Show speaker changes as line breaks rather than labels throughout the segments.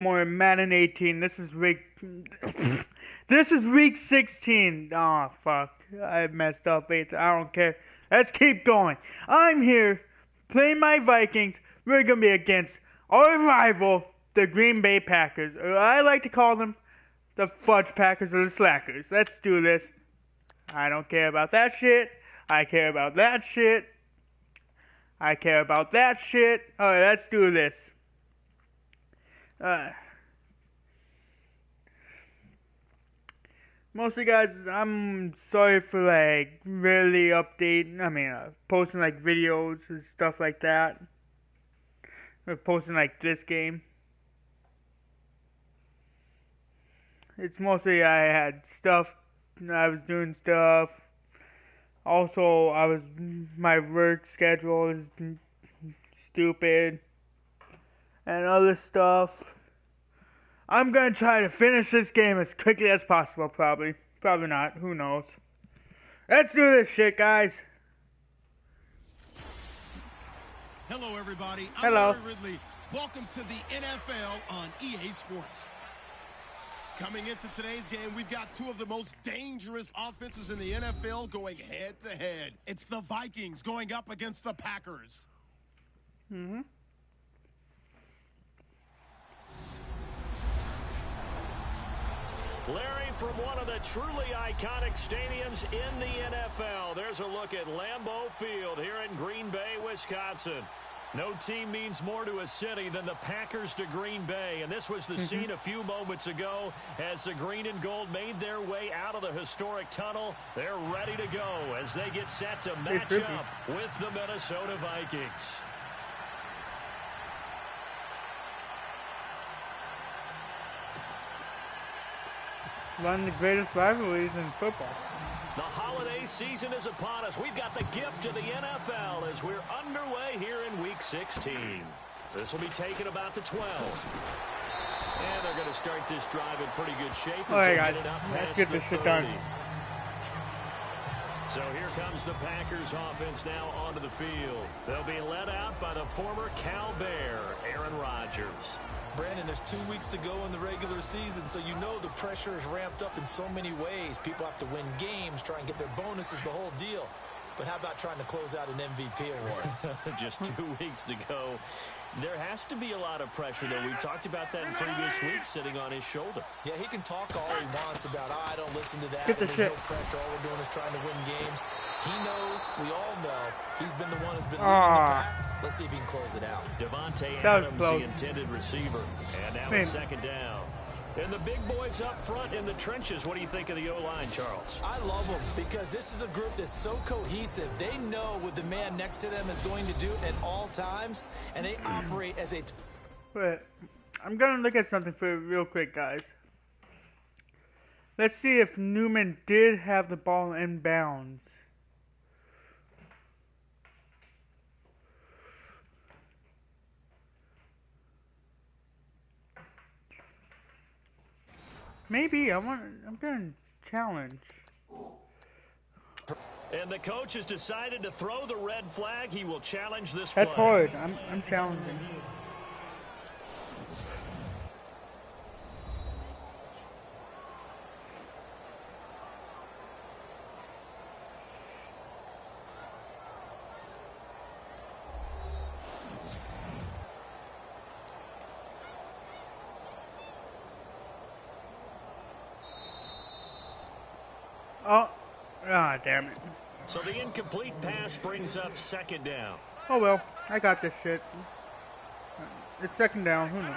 More Madden 18. This is week. This is week 16. Oh fuck! I messed up. I don't care. Let's keep going. I'm here playing my Vikings. We're gonna be against our rival, the Green Bay Packers. Or I like to call them the Fudge Packers or the Slackers. Let's do this. I don't care about that shit. I care about that shit. I care about that shit. Alright, let's do this. Mostly, guys, I'm sorry for really posting videos and stuff like that. Or posting this game. It's mostly I had stuff. I was doing stuff. Also, my work schedule is stupid and other stuff. I'm gonna try to finish this game as quickly as possible, probably. Probably not, who knows. Let's do this shit, guys.
Hello, everybody. I'm
Hello.
Larry Ridley. Welcome to the NFL on EA Sports. Coming into today's game, we've got two of the most dangerous offenses in the NFL going head-to-head. It's the Vikings going up against the Packers.
Larry, from one of the truly iconic stadiums in the NFL, there's a look at Lambeau Field here in Green Bay, Wisconsin. No team means more to a city than the Packers to Green Bay, and this was the scene a few moments ago as the green and gold made their way out of the historic tunnel. They're ready to go as they get set to match up with the Minnesota Vikings.
One of the greatest rivalries in football.
The holiday season is upon us. We've got the gift of the NFL as we're underway here in Week 16. This will be taken about the 12. And they're going to start this drive in pretty good shape.
All right, guys. Let's get this shit done.
So here comes the Packers offense now onto the field. They'll be led out by the former Cal Bear, Aaron Rodgers.
Brandon, there's 2 weeks to go in the regular season, so you know the pressure is ramped up in so many ways. People have to win games, try and get their bonuses, the whole deal. But how about trying to close out an MVP award?
Just 2 weeks to go. There has to be a lot of pressure, though. We talked about that in previous weeks, sitting on his shoulder.
Yeah, he can talk all he wants about, I don't listen to that.
Get the
There's
shit.
no pressure. All we're doing is trying to win games. He knows, we all know, he's been the one who's been leading the pack. Let's see if he can close it out.
Devontae
That was
Adams,
close.
the intended receiver. And now
Man.
it's second down. And the big boys up front in the trenches. What do you think of the O-line, Charles?
I love them because this is a group that's so cohesive. They know what the man next to them is going to do at all times, and they operate as a...
Wait, I'm gonna look at something for real quick, guys. Let's see if Newman did have the ball in bounds. Maybe I'm gonna challenge.
And the coach has decided to throw the red flag. He will challenge this play.
That's hard. I'm challenging. Oh, damn it.
So the incomplete pass brings up second down.
Oh well, I got this shit. It's second down. Who knows?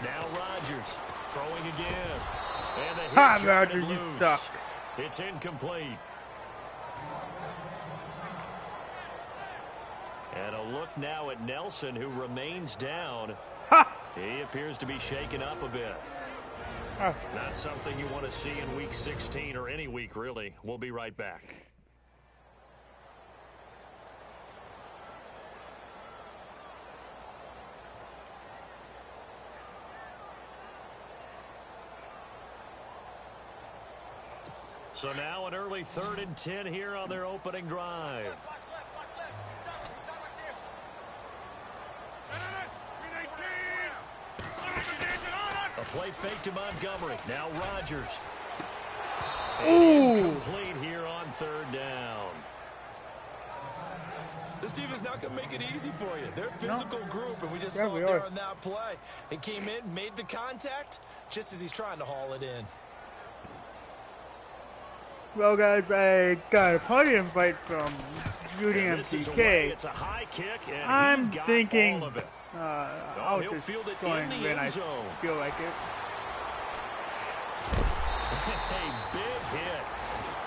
Now Rodgers throwing again. And the hit
Ha,
turned
Rodgers,
it
you
loose.
suck.
It's incomplete. And a look now at Nelson, who remains down.
Ha!
He appears to be shaken up a bit.
Oh,
Not something you want to see in Week 16 or any week, really. We'll be right back. So now an early 3rd and 10 here on their opening drive. A play fake to Montgomery. Now Rodgers.
Ooh.
And incomplete here on third down.
This team is not going to make it easy for you. They're a physical group, and we just
Yeah,
saw
we
it there
are.
on that play. It came in, made the contact, just as he's trying to haul it in.
Well, guys, I got a party invite from UDMCK.
It's a high kick, and
I'm
he got
thinking
all of it.
I'll
he'll
just
field it
join
in the
when
end
I
zone.
feel like it.
A big hit.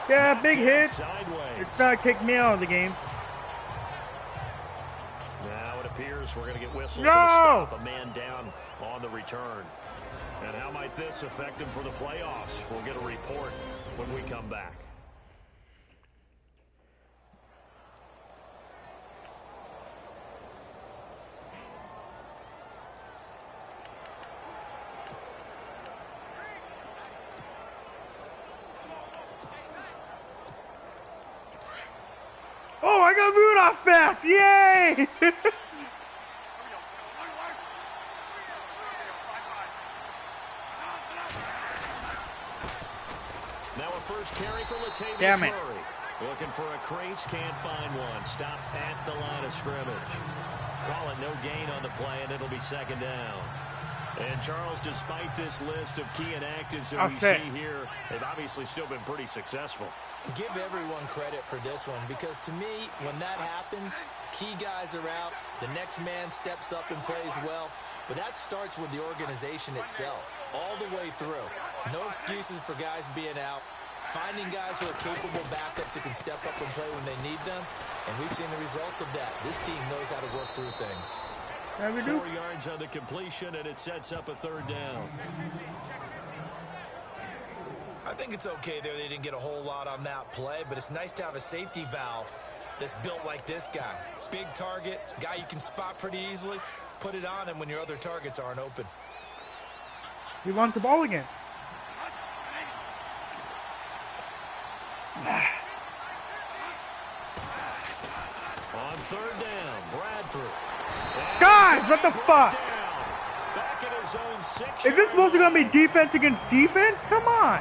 Yeah,
Knocked
big
it
hit.
Sideways.
It's not kicked me out of the game.
Now it appears we're going to get whistles
No!
and a stop, a man down on the return. And how might this affect him for the playoffs? We'll get a report when we come back.
Oh, I got Rudolph back! Yay!
Now a first carry for Latavius
Damn it.
Murray. Looking for a crease, can't find one. Stopped at the line of scrimmage. Call it no gain on the play, and it'll be second down. And Charles, despite this list of key inactives that we see here, they've obviously still been pretty successful.
Give everyone credit for this one, because to me, when that happens, key guys are out, the next man steps up and plays well, but that starts with the organization itself, all the way through. No excuses for guys being out, finding guys who are capable backups who can step up and play when they need them, and we've seen the results of that. This team knows how to work through things.
4 yards on the completion, and it sets up a third down.
I think it's okay there. They didn't get a whole lot on that play, but it's nice to have a safety valve that's built like this guy. Big target, guy you can spot pretty easily. Put it on him when your other targets aren't open.
He wants the ball again.
On third down, Bradford.
Guys, what the fuck?
Back at his own 6.
Is this supposed to be defense against defense? Come on.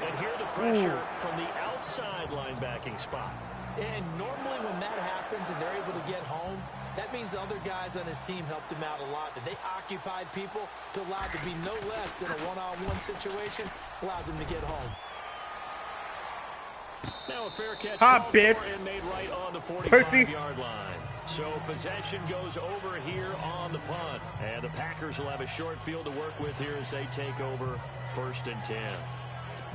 And here the pressure from the outside linebacking spot.
And normally when that happens and they're able to get home, that means the other guys on his team helped him out a lot. That they occupied people to allow it to be no less than a one-on-one situation, allows him to get home.
Now a fair catch
bitch.
and made right on the 45-yard line. So possession goes over here on the punt. And the Packers will have a short field to work with here as they take over 1st and 10.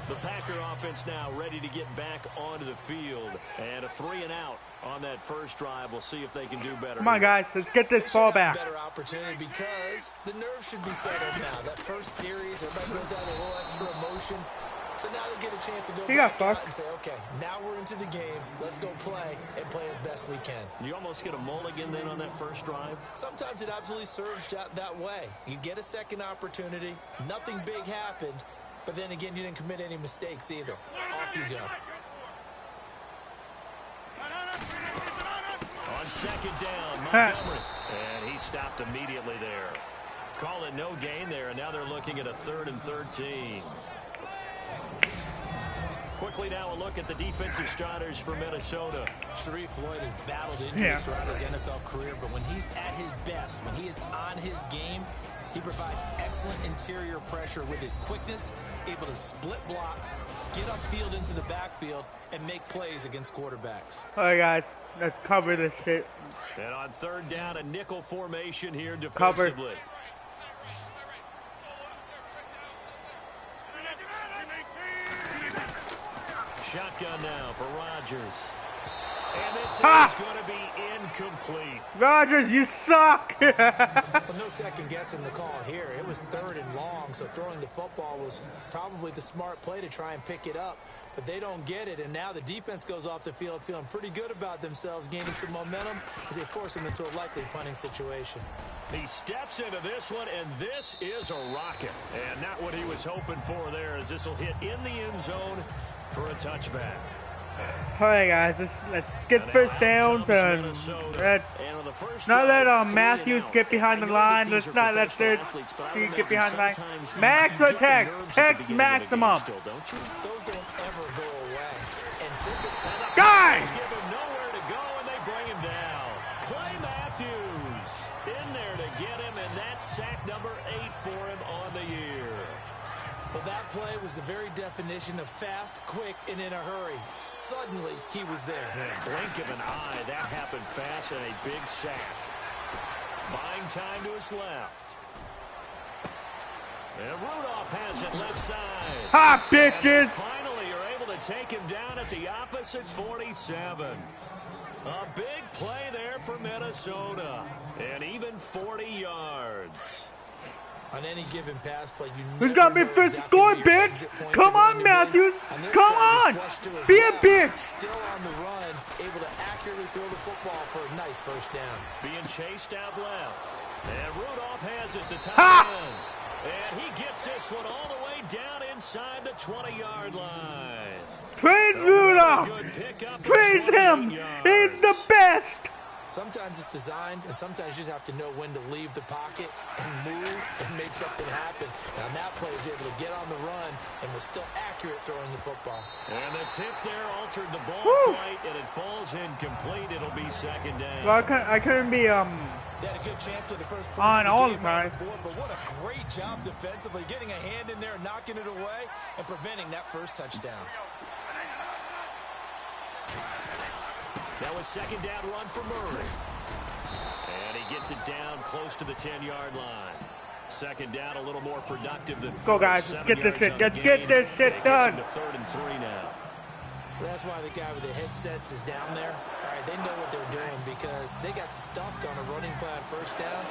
The Packer offense now ready to get back onto the field. And a 3-and-out on that first drive. We'll see if they can do better.
Come on, guys. Let's get this ball back.
Better opportunity because the nerves should be settled now. That first series, everybody goes out with a little extra emotion. So now they get a chance to go back out and say, okay, now we're into the game. Let's go play and play as best we can.
You almost get a mulligan then on that first drive?
Sometimes it absolutely serves that way. You get a second opportunity. Nothing big happened. But then again, you didn't commit any mistakes either. Off you go.
On second down, Montgomery. And he stopped immediately there. Call it no gain there, and now they're looking at a 3rd and 13. Quickly now a look at the defensive starters for Minnesota.
Sharif Floyd has battled injuries throughout his NFL career, but when he's at his best, when he is on his game, he provides excellent interior pressure with his quickness, able to split blocks, get upfield into the backfield, and make plays against quarterbacks.
All right, guys. Let's cover this shit.
And on third down, a nickel formation here
Cover.
defensively. Shotgun now for Rodgers. And this is going to be incomplete.
Rodgers, you suck.
Well, no second guessing the call here. It was 3rd and long, so throwing the football was probably the smart play to try and pick it up. But they don't get it, and now the defense goes off the field feeling pretty good about themselves, gaining some momentum as they force them into a likely punting situation.
He steps into this one, and this is a rocket. And not what he was hoping for there, as this will hit in the end zone for a touchback.
Alright guys, let's get first downs and let's not let Matthews get behind the line. Let's not let third get behind the line. Max attack! Heck, maximum!
Those don't ever go away. And
guys!
Give him nowhere to go, and they bring him down. Clay Matthews in there to get him, and that's sack number 8 for him on the year.
Well, that play was the very definition of fast, quick, and in a hurry. Suddenly, he was there.
Blink of an eye, that happened fast, and a big sack. Buying time to his left. And Rudolph has it left side.
Ha, bitches!
And finally, you're able to take him down at the opposite 47. A big play there for Minnesota. And even 40 yards.
On any given pass play, you
Who's gonna be first to score, bitch? Come on, Matthews! Come on! Be a bitch!
Still on the run, able to accurately throw the football for a nice first down.
Being chased out left. And Rudolph has it to tight end. And he gets this one all the way down inside the 20-yard line.
Praise Rudolph! Praise him! He's the best!
Sometimes it's designed, and sometimes you just have to know when to leave the pocket and move and make something happen. And on that play, he was able to get on the run and was still accurate throwing the football.
And the tip there altered the ball flight, and it falls incomplete. It'll be second down.
Well, I couldn't be
They had a good chance to get the first points
on
of the
all
game
the time.
on the board, but what a great job defensively, getting a hand in there, knocking it away, and preventing that first touchdown.
That was second down run for Murray. And he gets it down close to the 10-yard line. Second down a little more productive than
Go guys, let's get this shit. Let's get this shit done.
To 3rd and 3 now.
That's why the guy with the headsets is down there. All right, they know what they're doing because they got stuffed on a running play on first down.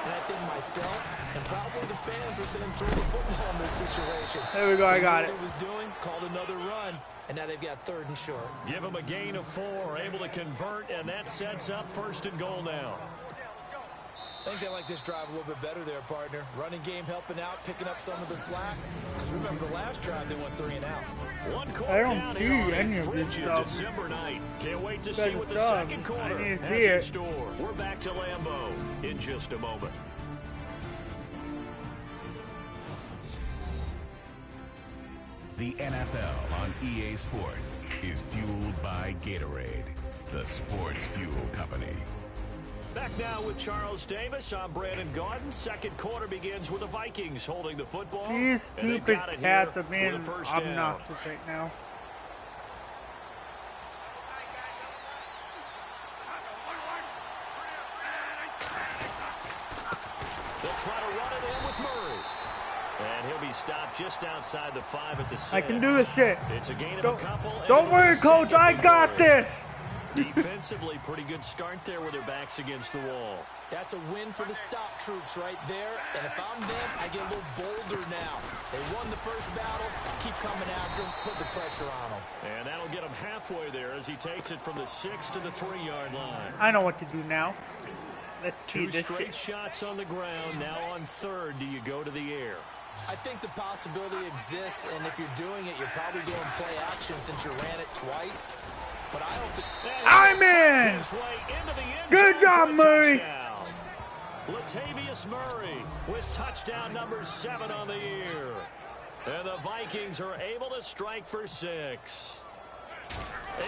And I think myself and probably the fans were saying throw the football in this situation.
There we go, I got it.
What he was doing, called another run, and now they've got 3rd and short.
Give him a gain of 4, able to convert, and that sets up 1st and goal now.
I think they like this drive a little bit better there, partner. Running game helping out, picking up some of the slack. Because remember the last drive, they went 3 and out.
I don't see any of this stuff.
December night. Can't wait to see
Second
what the
stuff.
second quarter
I need to
has
see
in
it.
store. We're back to Lambeau in just a moment.
The NFL on EA Sports is fueled by Gatorade, the sports fuel company.
Back now with Charles Davis. I'm Brandon Gaudin. Second quarter begins with the Vikings holding the football.
These
and they've
stupid
got it
cats
here
are being
with a first down.
obnoxious right now.
They'll try to run it in with Murray. And he'll be stopped just outside the 5 at the 6.
I can do this shit.
It's a gain of a couple.
Don't worry, coach. I got this.
Defensively, pretty good start there with their backs against the wall.
That's a win for the stop troops right there. And if I'm them, I get a little bolder now. They won the first battle. Keep coming after them. Put the pressure on them.
And that'll get him halfway there as he takes it from the 6 to the 3-yard line.
I know what to do now. Let's see
2
this
straight
shit.
shots on the ground. Now on 3rd, do you go to the air?
I think the possibility exists, and if you're doing it, you're probably doing play action since you ran it twice. But I hope
I'm in! Good job, Murray!
Latavius Murray with touchdown number 7 on the year. And the Vikings are able to strike for 6.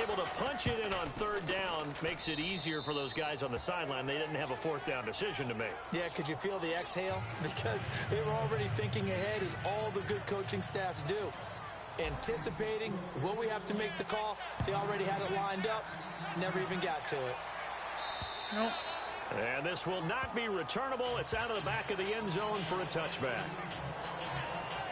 Able to punch it in on 3rd down makes it easier for those guys on the sideline. They didn't have a 4th down decision to make.
Yeah, could you feel the exhale? Because they were already thinking ahead, as all the good coaching staffs do. Anticipating, will we have to make the call? They already had it lined up, never even got to it.
Nope.
And this will not be returnable. It's out of the back of the end zone for a touchback.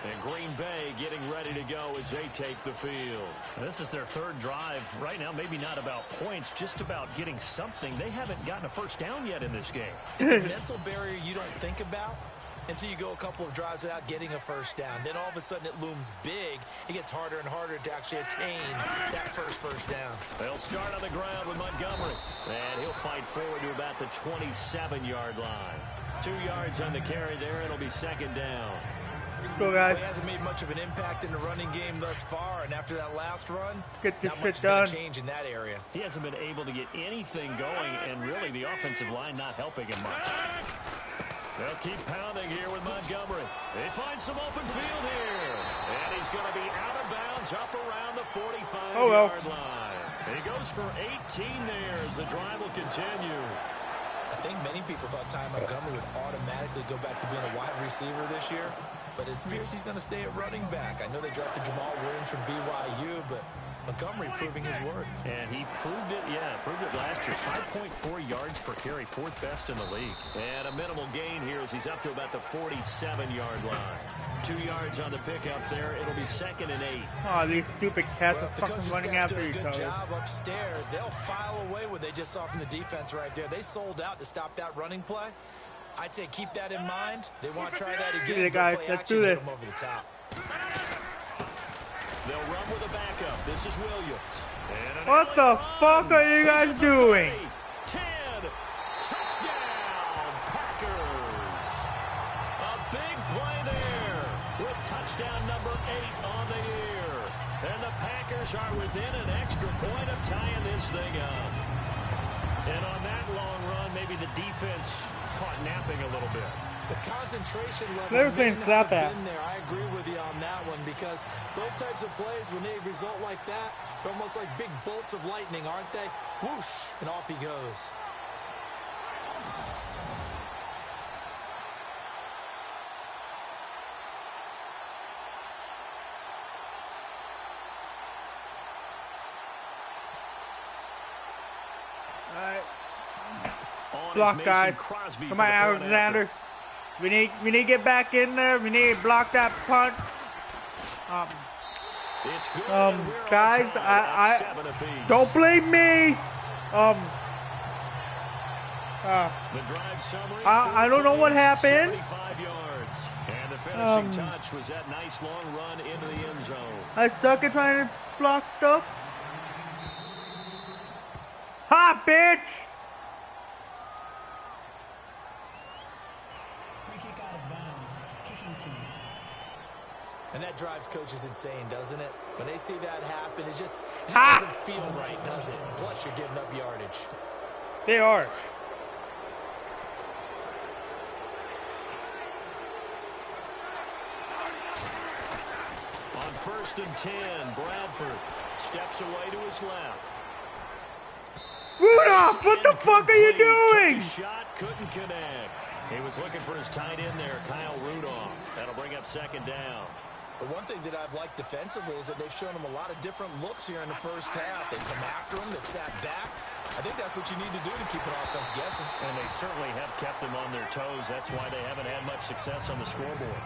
And Green Bay getting ready to go as they take the field. This is their 3rd drive. Right now, maybe not about points, just about getting something. They haven't gotten a first down yet in this game.
It's a mental barrier you don't think about until you go a couple of drives without getting a first down. Then all of a sudden it looms big. It gets harder and harder to actually attain that first down.
They'll start on the ground with Montgomery. And he'll fight forward to about the 27-yard line. 2 yards on the carry there. It'll be 2nd down.
go, guys.
Well, he hasn't made much of an impact in the running game thus far, and after that last run,
Get this
not
shit
much is going
done.
to change in that area.
He hasn't been able to get anything going, and really the offensive line not helping him much. They'll keep pounding here with Montgomery. They find some open field here. And he's going to be out of bounds up around the 45-yard line. He goes for 18 there as the drive will continue.
I think many people thought Ty Montgomery would automatically go back to being a wide receiver this year, but it appears he's going to stay at running back. I know they drafted Jamal Williams from BYU, but Montgomery proving his worth.
And he proved it, proved it last year. 5.4 yards per carry, fourth best in the league. And a minimal gain here as he's up to about the 47-yard line. 2 yards on the pickup there. It'll be 2nd and 8.
Oh, these stupid cats are
Well,
fucking running after each
a good
other.
job upstairs. They'll file away what they just saw from the defense right there. They sold out to stop that running play. I'd say keep that in mind. They want to try that again.
Yeah, guys,
play
let's
action,
do
hit
this.
them over the top.
They'll run with a backup. This is Williams. And an
What the
early
fuck
run.
are you guys
He's at the
doing?
30, 10. Touchdown, Packers. A big play there with touchdown number 8 on the year. And the Packers are within an extra point of tying this thing up. And on that long run, maybe the defense caught napping a little bit.
The concentration level
They're playing
may not
slap
have
half.
been there. I agree with you on that one because those types of plays, when they result like that, they're almost like big bolts of lightning, aren't they? Whoosh, and off he goes.
Alright.
On is
Block,
Mason
guys.
Crosby
Come
for
on,
the point
Alexander.
after.
We need to get back in there. We need to block that punt.
It's good, and we're on
Guys,
time at
I
7 apiece.
don't blame me.
The drive summary,
I don't know what happened.
75 yards. And the finishing touch was that nice long run into the end zone.
I suck at trying to block stuff. Ha, bitch!
Free kick out of bounds. Kicking team.
And that drives coaches insane, doesn't it? When they see that happen, it just
Ha!
doesn't feel right, does it? Plus, you're giving up yardage.
They are.
On 1st and 10, Bradford steps away to his left.
Rudolph, what the fuck are you doing?
Took a shot, couldn't connect. He was looking for his tight end there, Kyle Rudolph. That'll bring up 2nd down.
But one thing that I've liked defensively is that they've shown him a lot of different looks here in the first half. They come after him, they've sat back. I think that's what you need to do to keep an offense guessing.
And they certainly have kept them on their toes. That's why they haven't had much success on the scoreboard.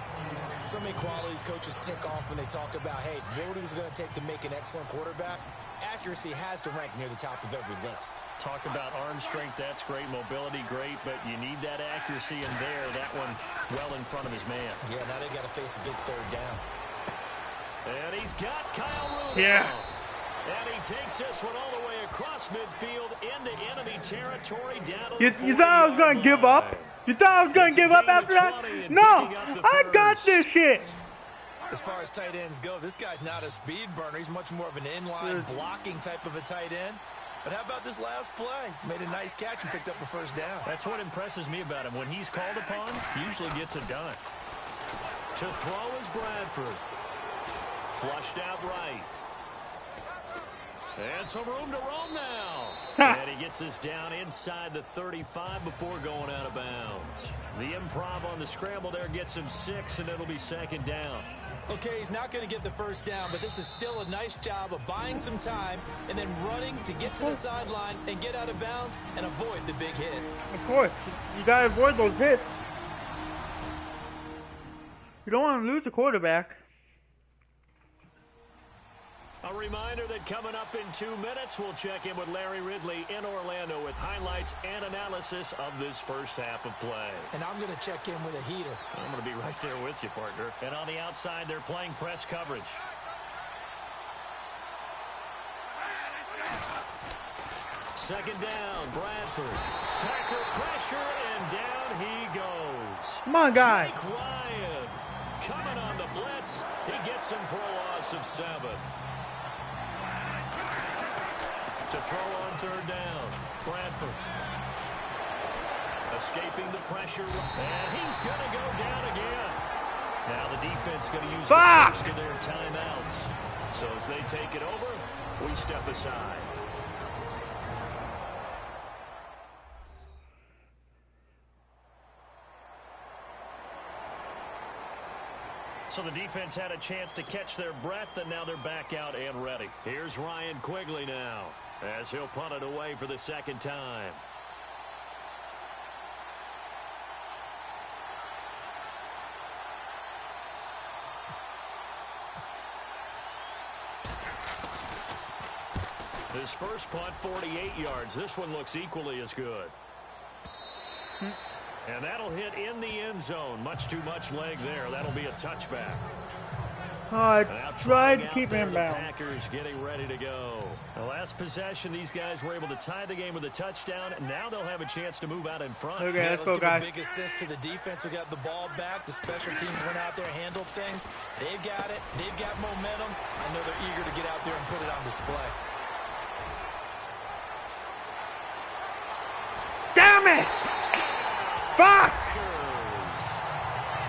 So many qualities coaches tick off when they talk about, hey, what it was going to take to make an excellent quarterback. Accuracy has to rank near the top of every list.
Talk about arm strength, that's great. Mobility, great. But you need that accuracy in there. That one well in front of his man.
Yeah, now they got to face a big 3rd down.
And he's got Kyle Rudolph.
Yeah.
And he takes this one all the way across midfield into enemy territory down to
You
the
thought I was
40-yard
gonna give
line.
up? You thought I was gonna
It's a
give up
gain of
after that?
20 and
No,
picking up the
I got
first.
this shit.
As far as tight ends go, this guy's not a speed burner. He's much more of an inline blocking type of a tight end. But how about this last play? Made a nice catch and picked up a 1st down.
That's what impresses me about him. When he's called upon, he usually gets it done. To throw is Bradford. Flushed out right. And some room to roam now. And he gets this down inside the 35 before going out of bounds. The improv on the scramble there gets him 6, and it'll be 2nd down.
Okay, he's not going to get the 1st down, but this is still a nice job of buying some time and then running to get to the sideline and get out of bounds and avoid the big hit.
Of course, you gotta avoid those hits. You don't want to lose a quarterback.
A reminder that coming up in 2 minutes, we'll check in with Larry Ridley in Orlando with highlights and analysis of this first half of play.
And I'm going to check in with a heater.
I'm going to be right there with you, partner. And on the outside, they're playing press coverage. Second down, Bradford. Packer pressure, and down he goes.
Come on, guys.
Jake Ryan coming on the him for a loss of 7. To throw on 3rd down, Bradford. Escaping the pressure, and he's going to go down again. Now the defense going to use the first of their timeouts. So as they take it over, we step aside. So the defense had a chance to catch their breath, and now they're back out and ready. Here's Ryan Quigley now, as he'll punt it away for the 2nd time. His first punt, 48 yards. This one looks equally as good. And that'll hit in the end zone. Much too much leg there. That'll be a touchback.
Oh, I tried to keep him
down.
bound.
Packers getting ready to go. The last possession, these guys were able to tie the game with a touchdown. Now they'll have a chance to move out in front.
Okay, let's go,
give
guys.
a big assist to the defense who got the ball back. The special teams went out there, handled things. They've got it. They've got momentum. I know they're eager to get out there and put it on display.
Damn it! Fuck!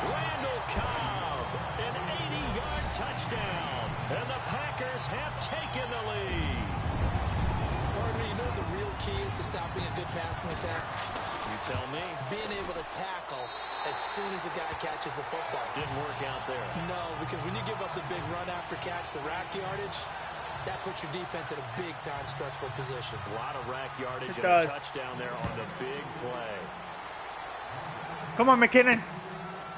Randall Cobb, an 80-yard touchdown, and the Packers have taken the lead.
Partner, you know the real key is to stopping a good passing attack?
You tell me.
Being able to tackle as soon as a guy catches the football.
Didn't work out there.
No, because when you give up the big run after catch, the rack yardage, that puts your defense in a big-time stressful position.
A lot of rack yardage
It
and
does.
a touchdown there on the big play.
Come on, McKinnon.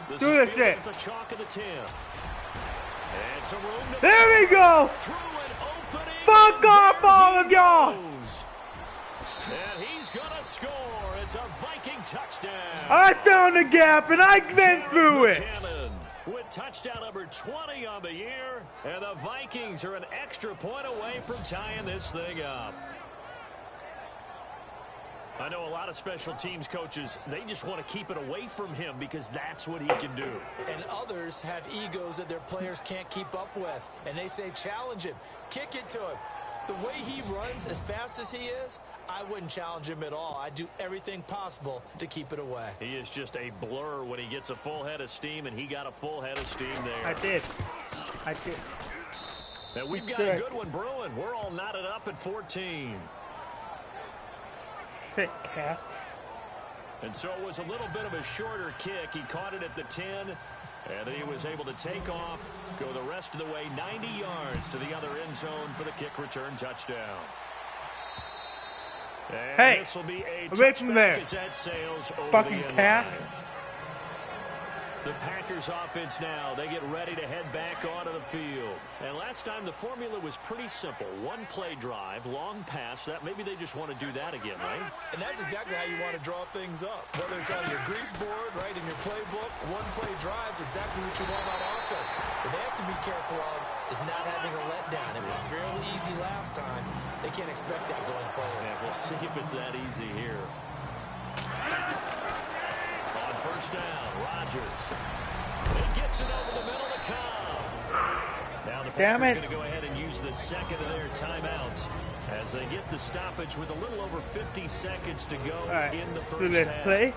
This
Do
is
this
fielded
shit.
at the chalk of the 10. And some room to
There we go!
through an opening.
Fuck off,
There
all
he
of y'all!
goes. And he's gonna score. It's a Viking touchdown.
I found a gap and I went through it.
Cannon with touchdown number 20 on the year, and the Vikings are an extra point away from tying this thing up. I know a lot of special teams coaches, they just want to keep it away from him because that's what he can do.
And others have egos that their players can't keep up with. And they say, challenge him, kick it to him. The way he runs as fast as he is, I wouldn't challenge him at all. I'd do everything possible to keep it away.
He is just a blur when he gets a full head of steam, and he got a full head of steam there.
I did.
And we've got a good one brewing. We're all knotted up at 14.
Shit, cats.
And so it was a little bit of a shorter kick. He caught it at the 10, and he was able to take off, go the rest of the way 90 yards to the other end zone for the kick return touchdown. And
Hey,
this will be a
away from
touchback
there.
as that sails over
Fucking
the end
cat.
line. The Packers offense now, they get ready to head back onto the field. And last time the formula was pretty simple. One play drive, long pass. That maybe they just want to do that again, right?
And that's exactly how you want to draw things up. Whether it's on your grease board, right, in your playbook, one play drive's exactly what you want on offense. What they have to be careful of is not having a letdown. It was fairly easy last time. They can't expect that going forward.
Yeah, we'll see if it's that easy here. On first down, Rodgers. He gets it over the middle to Cobb. Now the
Damn
Packers
it.
going to go ahead and use the second of their timeouts as they get the stoppage with a little over 50 seconds to go
All right,
in the
do
first
this
half.
play.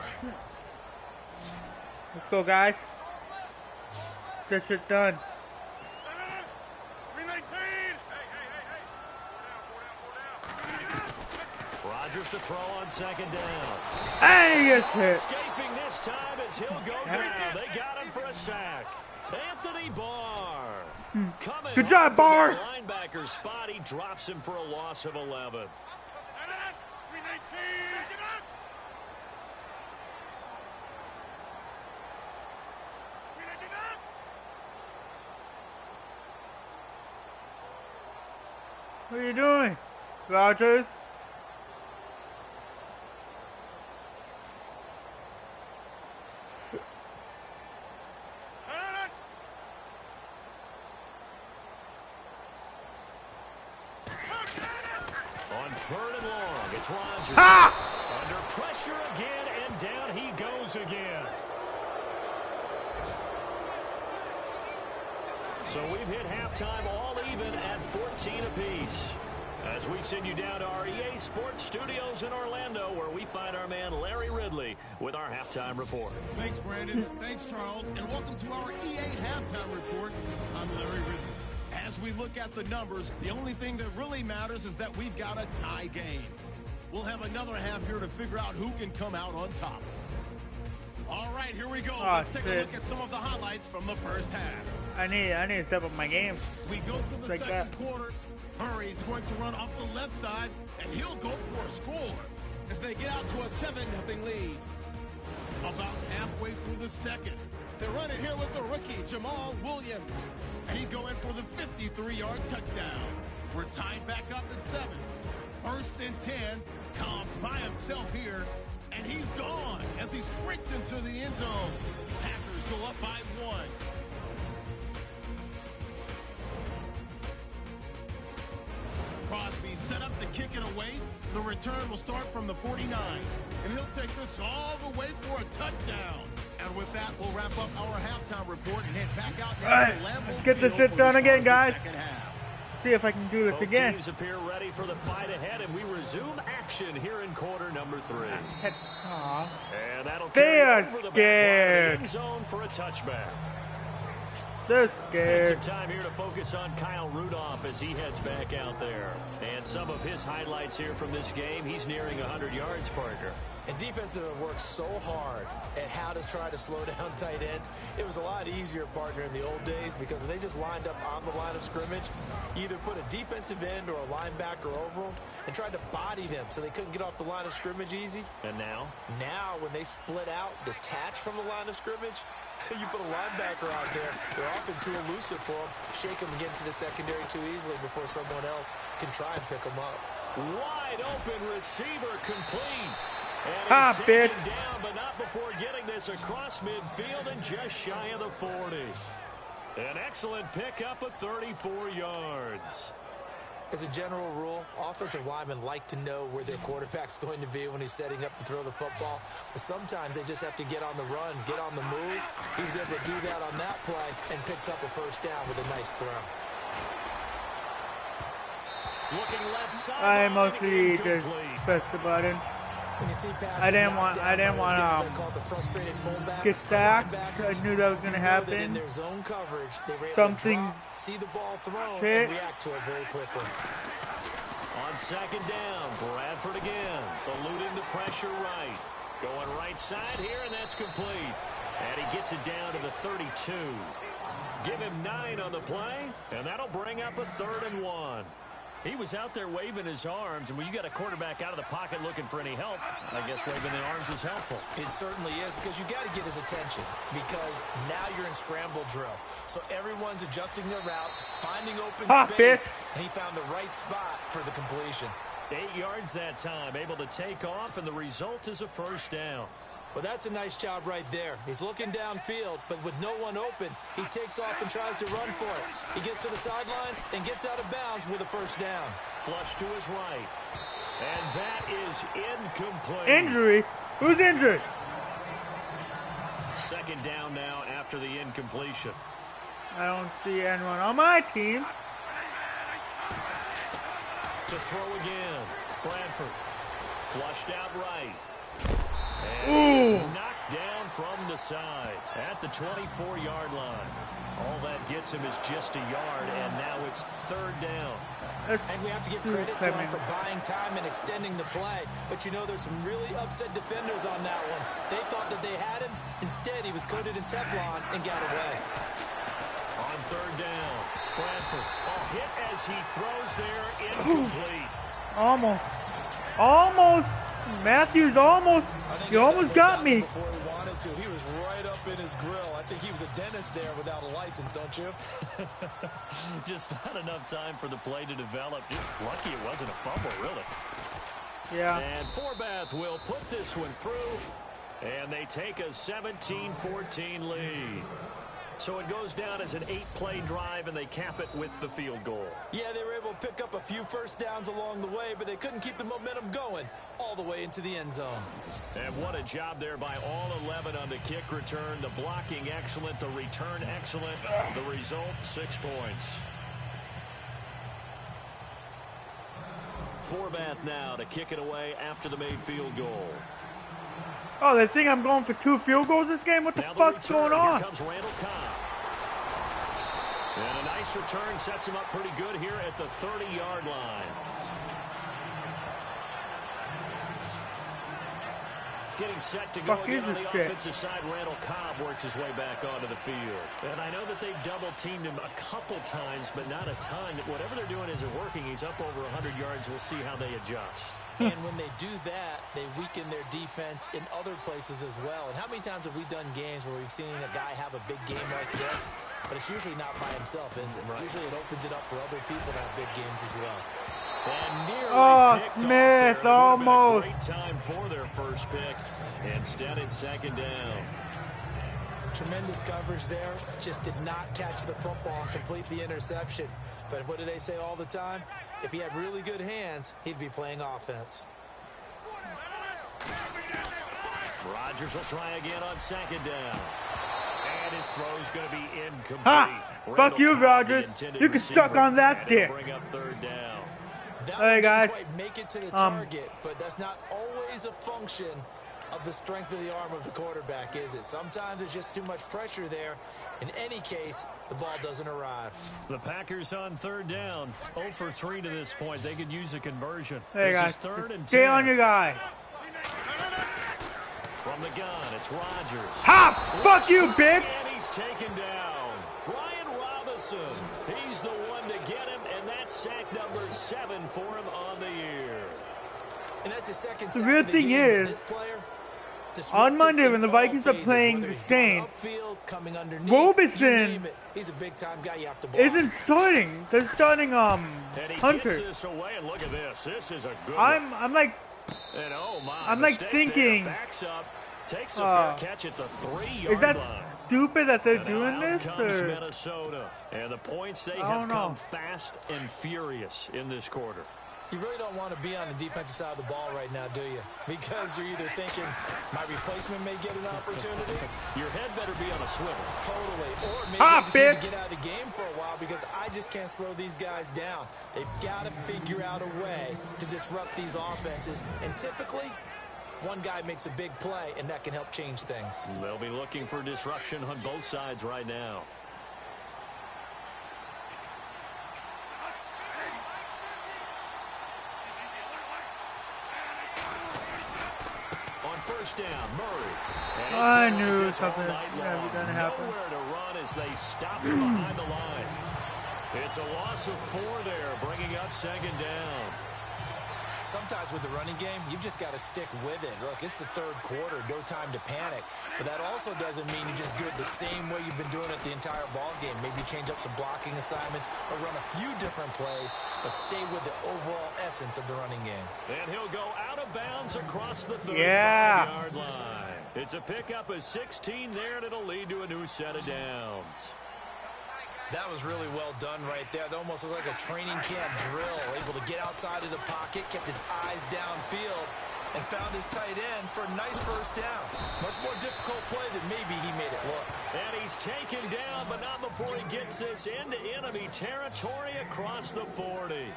Let's go, guys. This shit done.
Rodgers to throw on second down.
And he gets hit.
Escaping this time as he'll go down. They got him for a sack. Anthony Barr. Coming
Good job,
off
Barr.
of the linebacker spot. He drops him for a loss of 11.
What are you doing, Rodgers?
On third and long, it's Rodgers.
Ha!
Under pressure again, and down he goes again. So we've hit halftime all even at 14 apiece. As we send you down to our EA Sports Studios in Orlando, where we find our man Larry Ridley with our halftime report.
Thanks, Brandon. Thanks, Charles. And welcome to our EA Halftime Report. I'm Larry Ridley. As we look at the numbers, the only thing that really matters is that we've got a tie game. We'll have another half here to figure out who can come out on top. All right, here we go. Let's take a look at some of the highlights from the first half.
I need to step up my game.
We go to the
Like
second
that.
quarter. Murray's going to run off the left side, and he'll go for a score as they get out to a 7-0 lead. About halfway through the second, they run it here with the rookie, Jamal Williams, and he'd go in for the 53-yard touchdown. We're tied back up at 7. First and 10, Cobbs by himself here, and he's gone as he sprints into the end zone. Packers go up by 1. Crosby set up to kick it away. The return will start from the 49, and he'll take this all the way for a touchdown. And with that, we'll wrap up our halftime report and head back out now
All right,
to Lambeau
let's get this
Field
shit
for
done
the
again,
start of
guys.
the second half.
See if I can do this
Both
again.
teams appear ready for the fight ahead, and we resume action here in quarter number 3.
Aw.
And that'll
They
carry
are
over the back line of
scared.
the end zone for a touchback.
They're
And
scared.
some time here to focus on Kyle Rudolph as he heads back out there. And some of his highlights here from this game, he's nearing 100 yards, partner.
And defensive have worked so hard at how to try to slow down tight ends. It was a lot easier, partner, in the old days because they just lined up on the line of scrimmage, either put a defensive end or a linebacker over them and tried to body them so they couldn't get off the line of scrimmage easy.
And now?
Now, when they split out, detach from the line of scrimmage, you put a linebacker out there, they're often too elusive for them. Shake them and get into the secondary too easily before someone else can try and pick them up.
Wide open receiver complete. And
Ah,
he's taken
bitch.
down, but not before getting this across midfield and just shy of the 40. An excellent pickup of 34 yards.
As a general rule, offensive linemen like to know where their quarterback's going to be when he's setting up to throw the football. But sometimes they just have to get on the run, get on the move. He was able to do that on that play and picks up a first down with a nice throw.
Looking left side.
I mostly just pressed the button.
When you see passes
I didn't
knocked
want
down by those guys,
to
I call it the frustrated fullbacks,
get stacked.
linebackers.
I knew that was gonna
You know that
happen.
in their zone coverage, they were able to
Something's
drop, see the ball thrown,
shit.
and react to it very quickly.
On second down, Bradford again, eluding the pressure right. Going right side here, and that's complete. And he gets it down to the 32. Give him 9 on the play, and that'll bring up a 3rd and 1. He was out there waving his arms, and when you got a quarterback out of the pocket looking for any help, I guess waving the arms is helpful.
It certainly is, because you got to get his attention, because now you're in scramble drill. So everyone's adjusting their routes, finding open space, and he found the right spot for the completion.
8 yards that time, able to take off, and the result is a first down.
Well, that's a nice job right there. He's looking downfield, but with no one open, he takes off and tries to run for it. He gets to the sidelines and gets out of bounds with a first down.
Flush to his right. And that is incomplete.
Injury? Who's injured?
Second down now after the incompletion.
I don't see anyone on my team.
To throw again. Bradford. Flushed out right. And
Ooh.
it's knocked down from the side at the 24-yard line. All that gets him is just a yard, and now it's 3rd down.
And we have to give credit to him for buying time and extending the play. But you know, there's some really upset defenders on that one. They thought that they had him. Instead, he was coated in Teflon and got away.
On 3rd down, Bradford. A hit as he throws there, incomplete.
Almost. Matthews almost.
I think
You almost got me.
Before he wanted to. He was right up in his grill. I think he was a dentist there without a license, don't you?
Just not enough time for the play to develop. Just lucky it wasn't a fumble, really.
Yeah.
And Forbath will put this one through, and they take a 17-14 lead. So it goes down as an 8-play drive, and they cap it with the field goal.
Yeah, they were able to pick up a few first downs along the way, but they couldn't keep the momentum going all the way into the end zone.
And what a job there by all 11 on the kick return. The blocking excellent, the return excellent. The result, 6 points. Forbath now to kick it away after the made field goal.
Oh, they think I'm going for 2 field goals this game? What the fuck's going on?
Here comes Randall Cobb. And a nice return sets him up pretty good here at the 30-yard line. Getting set to go again on the offensive side. Randall Cobb works his way back onto the field. And I know that they've double-teamed him a couple times, but not a ton. Whatever they're doing isn't working. He's up over 100 yards. We'll see how they adjust.
And when they do that, they weaken their defense in other places as well. And how many times have we done games where we've seen a guy have a big game like this, but it's usually not by himself, is it? Right. Usually it opens it up for other people to have big games as well.
And
Smith, almost.
Great time for their first pick. Instead, it's second down.
Tremendous coverage there. Just did not catch the football and complete the interception. But what do they say all the time? If he had really good hands, he'd be playing offense.
Rodgers will try again on second down. And his throw's going to be incomplete.
Ha! Fuck you, Rodgers. You can suck on that dick.
Bring up third down.
Hey, guys.
Quite make it to the target, but that's not always a function of the strength of the arm of the quarterback, is it? Sometimes there's just too much pressure there. In any case, the ball doesn't arrive.
The Packers on third down. 0 for 3 to this point. They could use a conversion.
Hey,
this
guys.
is third and 10.
Stay on your guy.
From the gun, it's Rodgers.
Ha! Fuck you, bitch!
And he's taken down. Ryan Robinson. He's the one to get him, and that's sack number 7 for him on the year.
And that's his second
The weird thing is, on Monday when the Vikings are playing the Saints, Robinson
he's a big time guy you have to block.
isn't starting. They're starting
And he
Hunter.
gets this away, and look at this. This is a good
I'm like
and oh my,
I'm like thinking,
backs up, takes a fair catch at the 3-yard
is that
line.
stupid that they're
And
doing
out
this?
comes
Or
Minnesota. And the points, they
I
have
don't
come
know.
fast and furious in this quarter.
You really don't want to be on the defensive side of the ball right now, do you? Because you're either thinking, my replacement may get an opportunity.
Your head better be on a swivel.
Totally. Or maybe
Ah,
they just need
bitch.
to get out of the game for a while because I just can't slow these guys down. They've got to figure out a way to disrupt these offenses. And typically, one guy makes a big play, and that can help change things.
They'll be looking for disruption on both sides right now. On first down, Murray. And he's
I
gonna
knew
like this all
something
night
was
long.
gonna happen.
Nowhere to run as they stop him behind the line. It's a loss of 4 there, bringing up second down.
Sometimes with the running game, you've just got to stick with it. Look, it's the third quarter, no time to panic. But that also doesn't mean you just do it the same way you've been doing it the entire ball game. Maybe change up some blocking assignments or run a few different plays, but stay with the overall essence of the running game.
And he'll go out of bounds across the 35-yard
Yeah.
line. It's a pickup of 16 there, and it'll lead to a new set of downs.
That was really well done right there. That almost looked like a training camp drill. Able to get outside of the pocket, kept his eyes downfield, and found his tight end for a nice first down. Much more difficult play than maybe he made it look.
And he's taken down, but not before he gets this into enemy territory across the 40.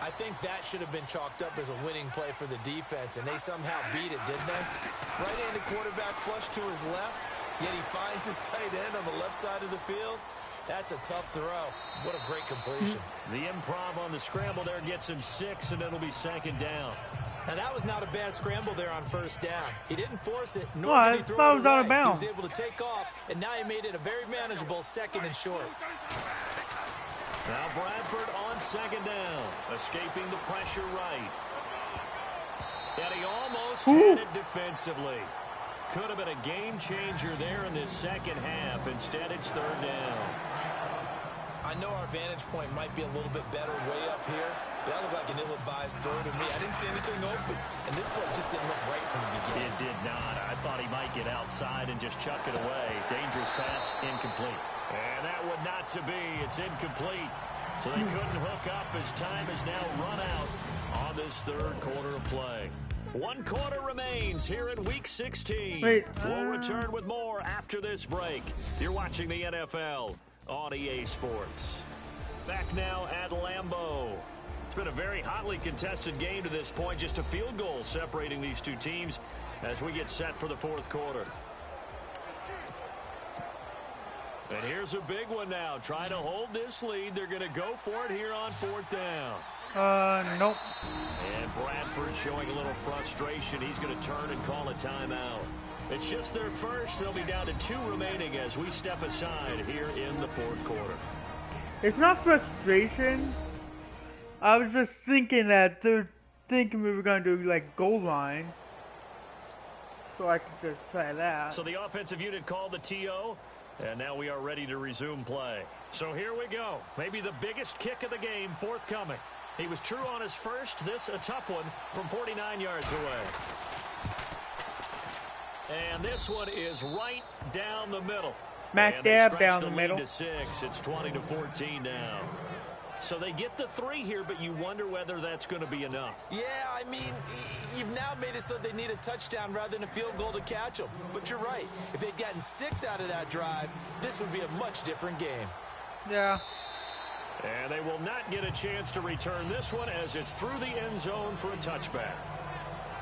I think that should have been chalked up as a winning play for the defense, and they somehow beat it, didn't they? Right-handed quarterback flush to his left, yet he finds his tight end on the left side of the field. That's a tough throw. What a great completion.
The improv on the scramble there gets him 6, and it'll be second down.
Now, that was not a bad scramble there on first down. He didn't force it, nor
No, I
did he throw
thought it
it
was out of
away. He
bounds.
was able to take off, and now he made it a very manageable second and short.
Now Bradford on second down, escaping the pressure right. And he almost had it defensively. Could have been a game changer there in this second half. Instead, it's third down.
I know our vantage point might be a little bit better way up here, That looked like an ill-advised throw to me. I didn't see anything open, and this play just didn't look right from the beginning.
It did not. I thought he might get outside and just chuck it away. Dangerous pass, incomplete. And that would not to be. It's incomplete. So they couldn't hook up as time is now run out on this third quarter of play. 1 quarter remains here in Week 16. We'll return with more after this break. You're watching the NFL on EA Sports. Back now at Lambeau. It's been a very hotly contested game to this point. Just a field goal separating these two teams as we get set for the fourth quarter. And here's a big one now. Trying to hold this lead. They're going to go for it here on 4th down.
Nope.
And Bradford showing a little frustration. He's going to turn and call a timeout. It's just their first. They'll be down to 2 remaining as we step aside here in the fourth quarter.
It's not frustration. I was just thinking that they're thinking we were going to do like goal line. So I could just try that.
So the offensive unit called the TO. And now we are ready to resume play. So here we go. Maybe the biggest kick of the game forthcoming. He was true on his first. This a tough one from 49 yards away. And this one is right down the middle.
Smack dab down the middle.
To 6. It's 20-14 now. So they get the 3 here, but you wonder whether that's going to be enough.
Yeah, I mean, you've now made it so they need a touchdown rather than a field goal to catch them. But you're right. If they'd gotten 6 out of that drive, this would be a much different game.
Yeah.
And they will not get a chance to return this one as it's through the end zone for a touchback.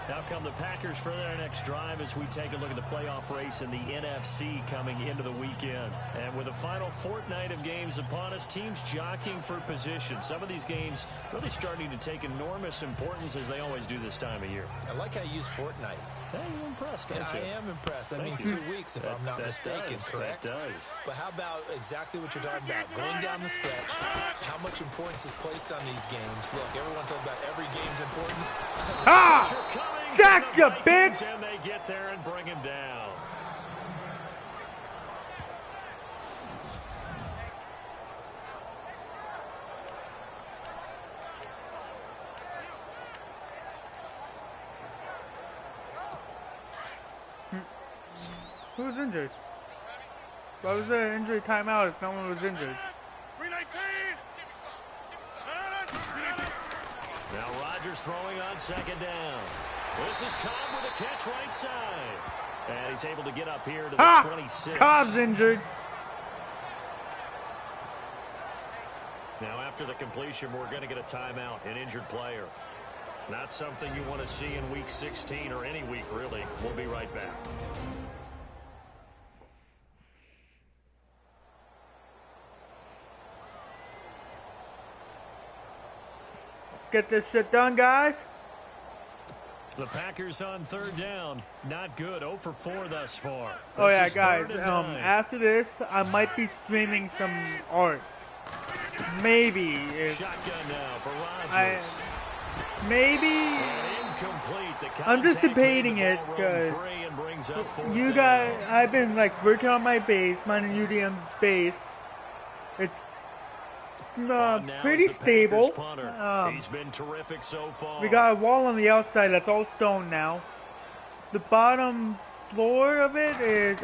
Now come the Packers for their next drive as we take a look at the playoff race in the NFC coming into the weekend. And with the final fortnight of games upon us, teams jockeying for position. Some of these games really starting to take enormous importance as they always do this time of year.
I like how you use fortnight.
Hey, you're impressed, don't you?
I am impressed. That means 2 weeks if I'm not mistaken, correct?
That does.
But how about exactly what you're talking about? Going down the stretch, how much importance is placed on these games? Look, everyone talks about every game's important.
Sack you, bitch!
And they get there and bring him down.
Who's injured? Why was there an injury timeout if no one was injured?
Now Rodgers throwing on 2nd down. This is Cobb with a catch right side. And he's able to get up here to the 26.
Cobb's injured.
Now after the completion, we're going to get a timeout, an injured player. Not something you want to see in Week 16 or any week, really. We'll be right back.
Get this shit done, guys.
The Packers on 3rd down. Not good. 0 for 4 thus far.
Oh yeah, guys. After this, I might be streaming some art. Maybe.
Shotgun now for Rodgers.
Maybe. I'm just debating it because you guys. I've been like working on my base, mine and UDM's base. It's pretty stable.
He's been terrific so far.
We got a wall on the outside that's all stone now. The bottom floor of it is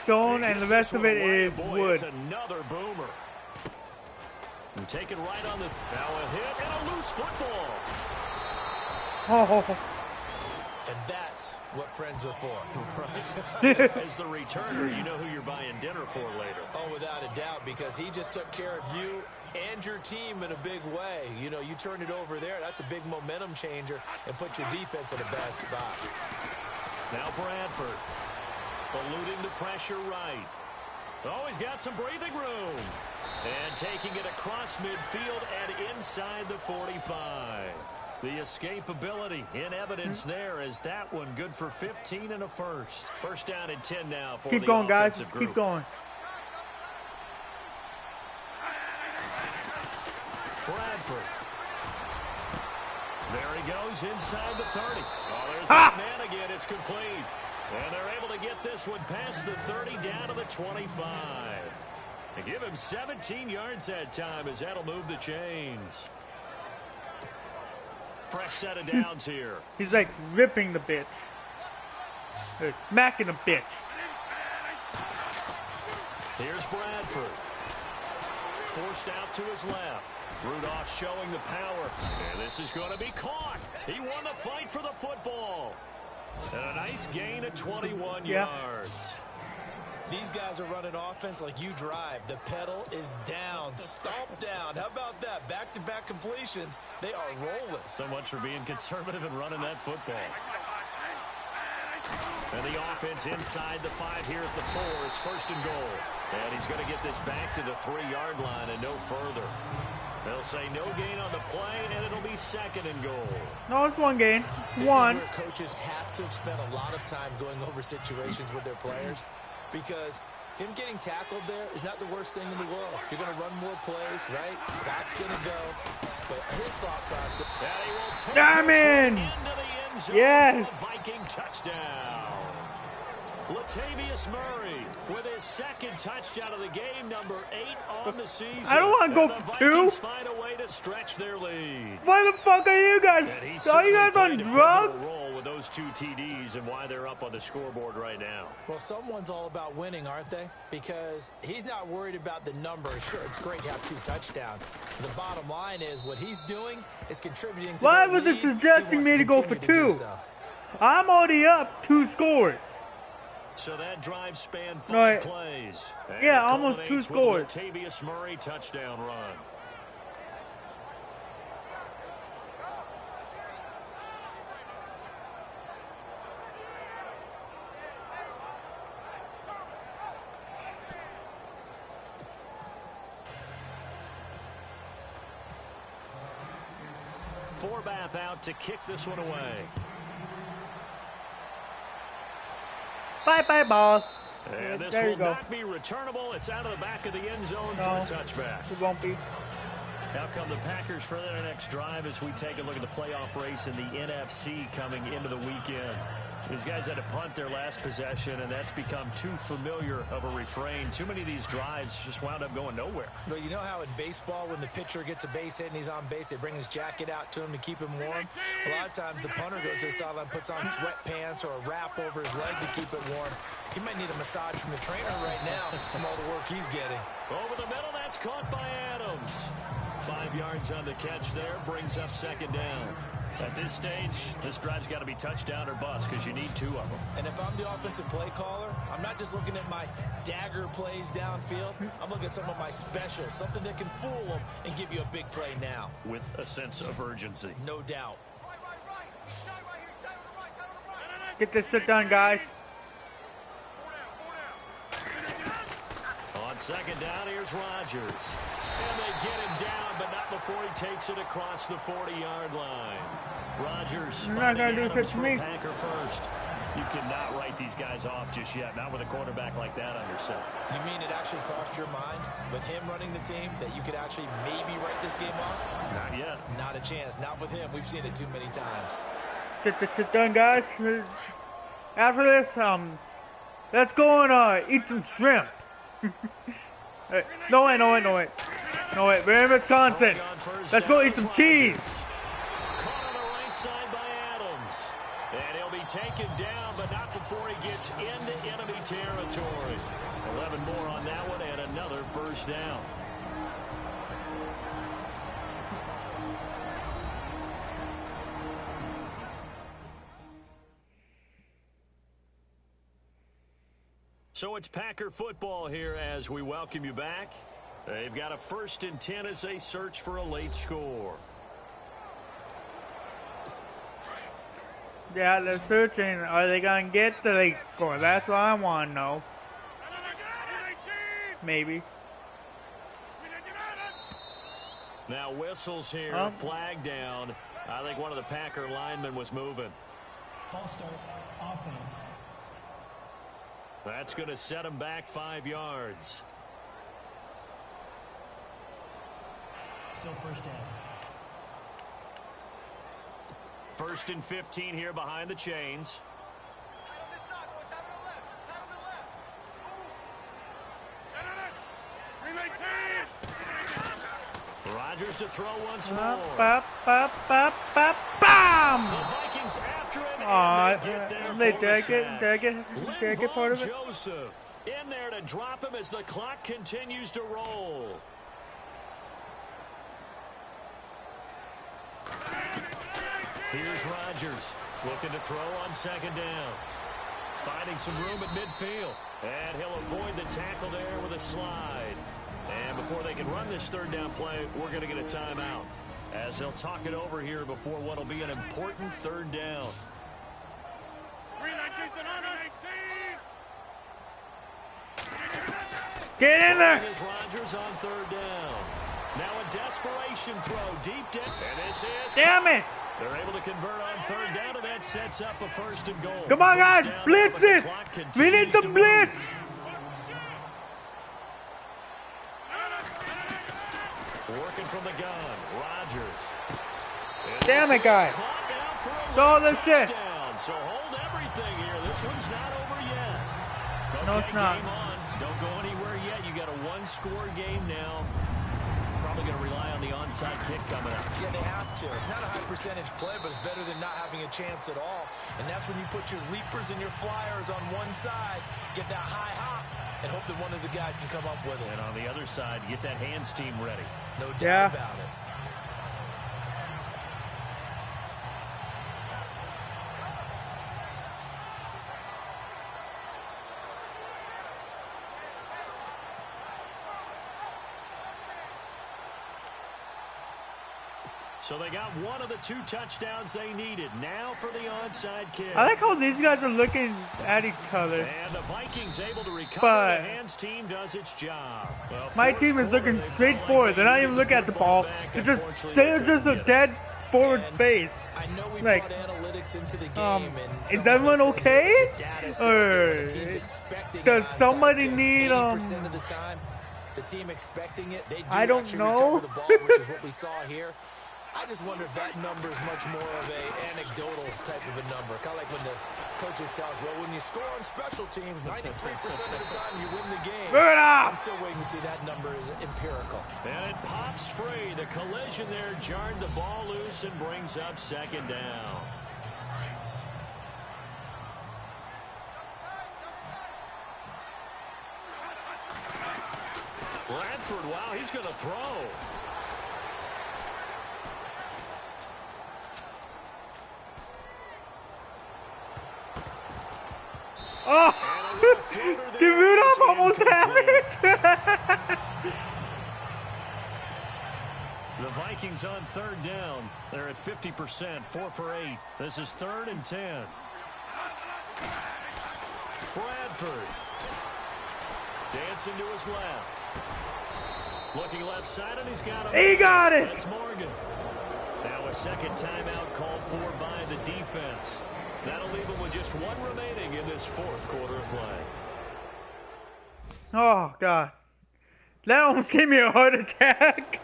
stone, and the rest of it is wood.
It's another boomer. And take it right on the now a hit and a loose football.
Oh.
And that's what friends are for.
As the returner, you know who you're buying dinner for later.
Oh, without a doubt, because he just took care of you and your team in a big way. You know, you turned it over there. That's a big momentum changer and put your defense in a bad spot.
Now Bradford eluding the pressure right. Oh, he's got some breathing room. And taking it across midfield and inside the 45. The escapability in evidence there as that one good for 15 and a first. First down and 10 now for the offensive group.
Keep going, guys. Keep going.
Bradford. There he goes inside the 30. Oh, there's that man again. It's complete. And they're able to get this one past the 30 down to the 25. They give him 17 yards that time as that'll move the chains. Fresh set of downs here.
He's like ripping the bitch. Or smacking the bitch.
Here's Bradford. Forced out to his left. Rudolph showing the power. And this is going to be caught. He won the fight for the football. And a nice gain of 21 yards.
These guys are running offense like you drive. The pedal is down, stomped down. How about that? Back-to-back completions. They are rolling.
So much for being conservative and running that football. And the offense inside the 5 here at the 4. It's first and goal. And he's going to get this back to the 3-yard line and no further. They'll say no gain on the play, and it'll be second and goal.
No, it's one gain.
One. This is where coaches have to have spent a lot of time going over situations with their players, because him getting tackled there is not the worst thing in the world. You're going to run more plays, right? Clock's going to go. But his thought process.
I'm in! Yes!
Viking touchdown. Latavius Murray with his second touchdown of the game, number 8 on the season.
I don't want to go
for
2.
Find a way to stretch their lead.
Why the fuck are you guys? Are you guys on drugs?
Role with those 2 TDs and why they're up on the scoreboard right now.
Well, someone's all about winning, aren't they? Because he's not worried about the number. Sure, it's great to have 2 touchdowns. The bottom line is what he's doing is contributing to.
Why was it suggesting me to go for 2? I'm already up 2 scores.
So that drive spanned 5 plays. And
yeah, almost 2 scores.
Latavius Murray touchdown run. Forbath out to kick this one away.
Bye-bye ball.
And this
there
will not be returnable. It's out of the back of the end zone for a touchback.
It won't be.
Now come the Packers for their next drive as we take a look at the playoff race in the NFC coming into the weekend. These guys had to punt their last possession, and that's become too familiar of a refrain. Too many of these drives just wound up going nowhere.
But you know how in baseball, when the pitcher gets a base hit and he's on base, they bring his jacket out to him to keep him warm? A lot of times the punter goes to the sideline, puts on sweatpants or a wrap over his leg to keep it warm. He might need a massage from the trainer right now from all the work he's getting.
Over the middle, that's caught by Adams. 5 yards on the catch there, brings up second down. At this stage, this drive's got to be touchdown or bust because you need 2 of them.
And if I'm the offensive play caller, I'm not just looking at my dagger plays downfield. I'm looking at some of my specials, something that can fool them and give you a big play now.
With a sense of urgency.
No doubt.
Get this shit done, guys.
On second down, here's Rodgers. And they get him down, but not before he takes it across the 40-yard line. Rodgers
You're not going to do shit to me.
Packer first. You cannot write these guys off just yet, not with a quarterback like that on your side.
You mean it actually crossed your mind with him running the team that you could actually maybe write this game off?
Not yet.
Not a chance. Not with him. We've seen it too many times.
Get this shit done, guys. After this, let's go and eat some shrimp. No way. We're in Wisconsin. Let's go eat some cheese.
Caught on the right side by Adams. And he'll be taken down, but not before he gets into enemy territory. 11 more on that one and another first down. So it's Packer football here as we welcome you back. They've got a 1st and 10 as they search for a late score.
Yeah, they're searching. Are they going to get the late score? That's what I want to know. Maybe.
Now whistles here, flag down. I think one of the Packer linemen was moving.
False start, offense.
That's going to set him back 5 yards.
Still first down.
1st and 15 here behind the chains. Rodgers goes to throw once more.
Bam!
The Vikings after him,
Aw,
and they get there
they
for the
dare
sack.
get part of it?
Joseph in there to drop him as the clock continues to roll. Here's Rodgers looking to throw on second down. Finding some room at midfield. And he'll avoid the tackle there with a slide. And before they can run this third down play, we're going to get a timeout, as they'll talk it over here before what will be an important third down.
Get in there!
Is Rodgers on third down. Now a desperation throw deep down. And this is...
Damn it!
They're able to convert on third down, and that sets up a first and goal.
Come on, guys!
First down,
Blitz
but the
it!
clock
We
continues
need
to
some
move.
blitz!
Working from the gun, Rodgers.
Damn it, guys. All this shit.
So hold everything here. This one's not over yet.
No, it's not.
Game on. Don't go anywhere yet. You got a one-score game now. Probably going to rely on the onside kick coming up.
Yeah, they have to. It's not a high percentage play, but it's better than not having a chance at all. And that's when you put your leapers and your flyers on one side, get that high hop, and hope that one of the guys can come up with it.
And on the other side, get that hands team ready.
No doubt
Yeah.
about it.
So they got one of the two touchdowns they needed. Now for the onside kick.
I like how these guys are looking at each other.
And the Vikings able to recover.
But
the hands team does its job. Well,
my
fourth
team is
quarter,
looking
they
straight
felt
forward.
like
They're
they
not even
needed
looking at the ball.
back.
They're
Unfortunately,
just
they
a
couldn't
dead forward
And
face.
I know we
Like,
brought analytics into the game. And
is everyone
someone said
okay?
the data says
Or
that when a team's expecting
does
an onside
somebody
kick,
need,
80% of the time, the team expecting it, they do
I don't
actually
know.
recover the ball, which is what we saw here. I just wonder if that number is much more of a anecdotal type of a number. Kind of like when the coaches tell us, well, when you score on special teams, 93% of the time you win the game.
Burn it up!
I'm still waiting to see that number is empirical.
And it pops free. The collision there jarred the ball loose and brings up second down. Bradford, wow, he's going to throw.
Oh! Dude, Rudolph almost had it!
The Vikings on third down. They're at 50%, 4 for 8. This is 3rd and 10. Bradford. Dancing to his left. Looking left side, and he's got him.
He got it!
That's Morgan. Now a second timeout called for by the defense. That'll leave him with just one remaining in this fourth quarter of play.
Oh, God. That almost gave me a heart attack.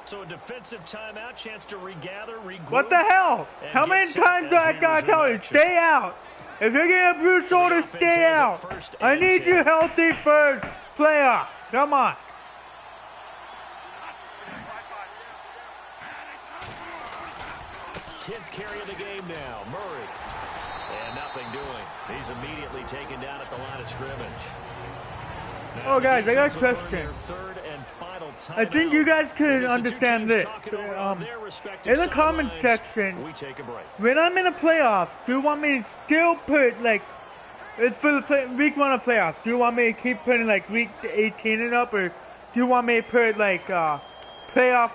So a defensive timeout, chance to regather, regroup.
What the hell?
And
How
get
many
set
times do
as
I
we
gotta
resume
tell you?
action.
Stay out. If you're getting a bruised shoulder,
offense
stay
has it
out.
first
I
and
need
10.
you healthy for playoffs. Come on.
10th carry of the game now. Murray. And nothing doing. He's immediately taken down at the line of scrimmage. Now
Oh,
the
guys, I got a
defense will earn
question.
their third and final
I think you
timeout.
guys can
As the two
understand
teams
this.
talk it over on their respective
In the comment
sidelines,
section,
we take a break.
when I'm in the playoffs, do you want me to still put, like, it's for the week 1 of playoffs, do you want me to keep putting, like, week 18 and up, or do you want me to put, like, playoff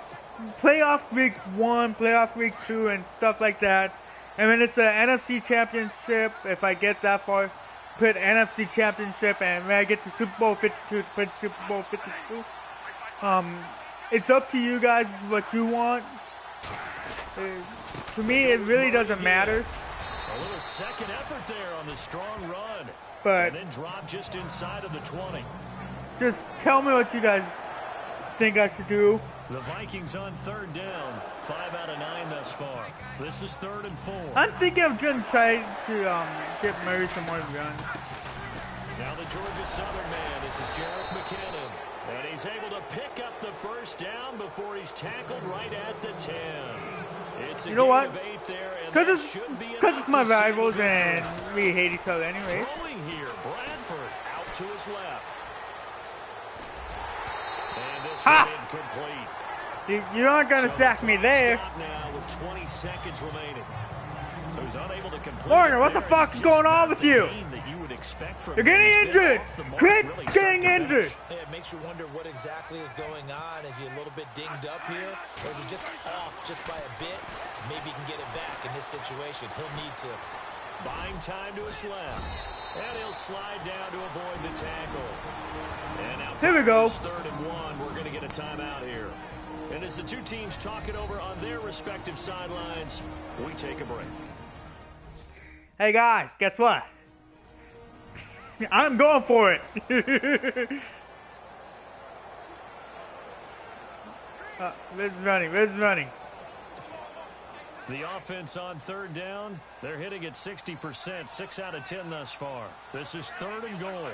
week 1, playoff week 2, and stuff like that? And when it's the NFC Championship, if I get that far, put NFC Championship, and when I get to Super Bowl 52, put Super Bowl 52. It's up to you guys what you want. To me, it really doesn't matter.
A little second effort there on the strong run.
But
And then drop just inside of the 20.
just tell me what you guys think I should do.
The Vikings on third down. 5 out of 9 thus far. This is 3rd and 4.
I'm thinking of just trying to get Murray some more runs.
Now the Georgia Southern man. This is Jarek McKinnon. And he's able to pick up the first down before he's tackled right at the 10. It's a
You know what?
gain of 8 there, and
Because
that should be
it's
enough
my
to seal the
rivals
victory.
and we hate each other anyways.
Throwing here, Bradford out to his left. And this
Ha!
one incomplete.
You're not gonna
So
sack
the
me
clock
there.
stopped now with 20 seconds remaining. So he's unable to complete
Warner,
it
what the
there.
fuck is
Just
going on
not
with
the
you?
game that you would expect from
You're
him.
getting
He's been
injured.
off the mark
Quit
really
getting
start to
injured.
finish.
It makes you wonder what exactly is going on. Is he a little bit dinged up here? Or is he just off just by a bit? Maybe he can get it back in this situation. He'll need to.
Buying time to his left. And he'll slide down to avoid the tackle. And now
Here we go.
it's 3rd and 1. We're going to get a timeout here. And as the two teams talk it over on their respective sidelines, we take a break.
Hey guys, guess what? I'm going for it. Red's running.
The offense on 3rd down, they're hitting at 60%, 6 out of 10 thus far. This is 3rd and goal.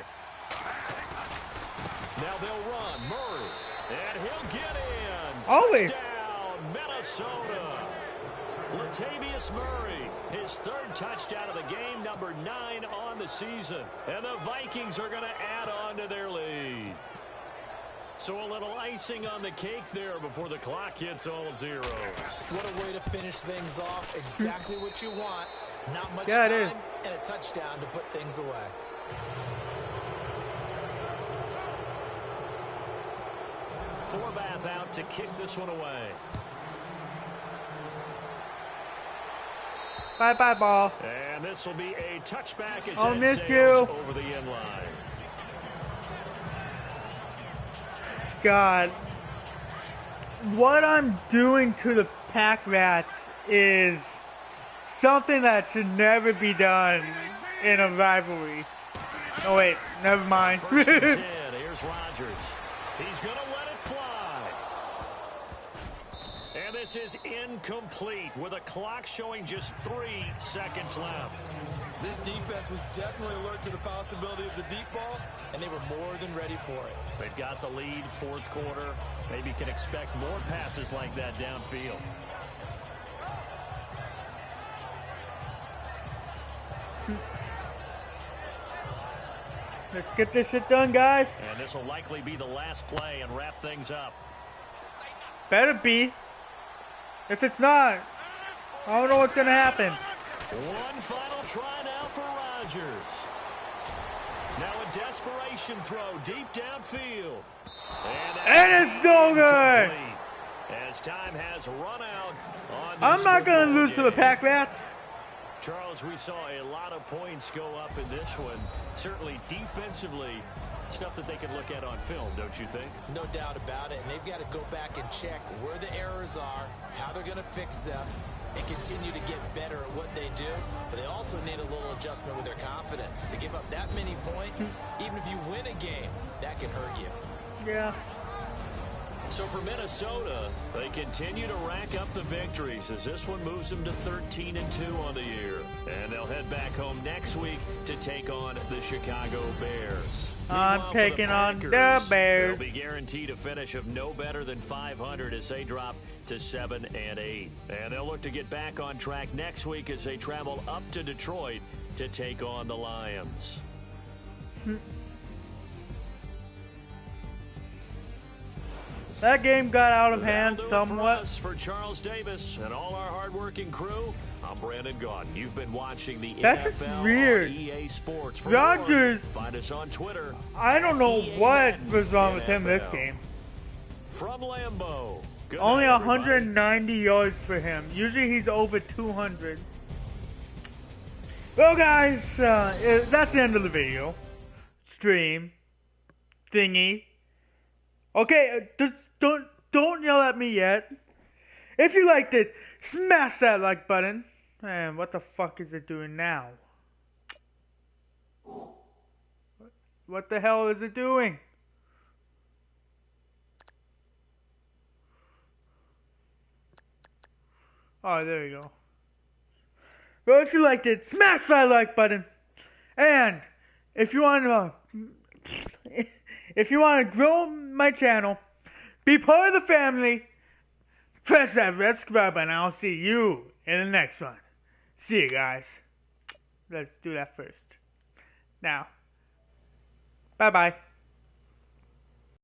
Now they'll run. Murray. And he'll get in.
Always.
Touchdown, Minnesota. Latavius Murray, his 3rd touchdown of the game, number 9 on the season. And the Vikings are going to add on to their lead. So a little icing on the cake there before the clock hits all zeros.
What a way to finish things off. Exactly what you want. Not much
Yeah, it
time
is.
and a touchdown to put things away.
Forbath out to kick this one away.
Bye ball.
And this will be a touchback as
I'll
that
miss
sails
you.
over the end line.
God. What I'm doing to the Pack Rats is something that should never be done in a rivalry. Oh wait, never mind.
1st and 10. Here's Rodgers. He's going to let it fly. And this is incomplete with a clock showing just 3 seconds left.
This defense was definitely alert to the possibility of the deep ball, and they were more than ready for it.
They've got the lead, 4th quarter. Maybe can expect more passes like that downfield.
Let's get this shit done, guys.
And this will likely be the last play and wrap things up.
Better be. If it's not, I don't know what's gonna happen.
One final try now for Rodgers. Now a desperation throw deep downfield.
And it's no good.
Incomplete. As time has run out on this
I'm not gonna
football
lose to the
game.
Pack Rats.
Charles, we saw a lot of points go up in this one. Certainly defensively, stuff that they can look at on film, don't you think?
No doubt about it. And they've got to go back and check where the errors are, how they're going to fix them, and continue to get better at what they do. But they also need a little adjustment with their confidence. To give up that many points, even if you win a game, that can hurt you.
Yeah.
So for Minnesota, they continue to rack up the victories as this one moves them to 13-2 on the year. And they'll head back home next week to take on the Chicago Bears.
I'm
Meanwhile, for
taking on the Bears.
They'll be guaranteed a finish of no better than 500 as they drop to 7-8. And they'll look to get back on track next week as they travel up to Detroit to take on the Lions.
That game got out of
That'll
hand
do it
somewhat.
For us, for Charles Davis and all our hardworking crew, I'm Brandon Gaudin. You've been watching the
That's just
NFL
weird.
on EA Sports. For
Rodgers-
more, find us on Twitter.
I don't know what was wrong with him this
NFL.
game.
From Lambeau. Good
Only
night, everybody.
190 yards for him. Usually he's over 200. Well, guys, that's the end of the video. Stream. Thingy. Okay, just don't yell at me yet. If you liked it, smash that like button. And what the fuck is it doing now? What the hell is it doing? Oh, there you go. Well, if you liked it, smash that like button. And if you want to, If you want to grow my channel, be part of the family, press that red subscribe button, and I'll see you in the next one. See you guys. Let's do that first. Now, bye-bye.